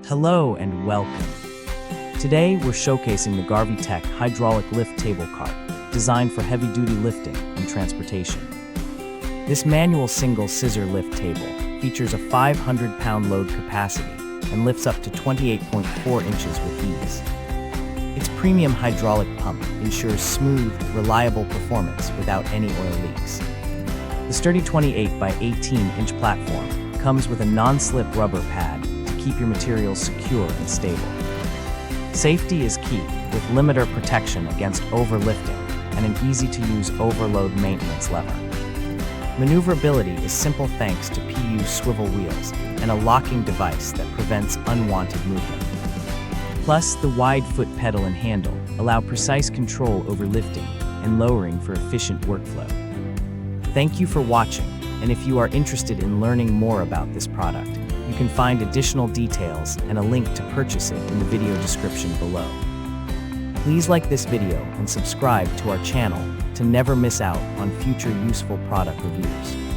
Hello and welcome. Today we're showcasing the GarveeTech hydraulic lift table cart, designed for heavy-duty lifting and transportation. This manual single scissor lift table features a 500-pound load capacity and lifts up to 28.4 inches with ease. Its premium hydraulic pump ensures smooth, reliable performance without any oil leaks. The sturdy 28 by 18-inch platform comes with a non-slip rubber pad to keep your materials secure and stable. Safety is key, with limiter protection against overlifting and an easy-to-use overload maintenance lever. Maneuverability is simple thanks to PU swivel wheels and a locking device that prevents unwanted movement. Plus, the wide foot pedal and handle allow precise control over lifting and lowering for efficient workflow. Thank you for watching, and if you are interested in learning more about this product, you can find additional details and a link to purchase it in the video description below. Please like this video and subscribe to our channel to never miss out on future useful product reviews.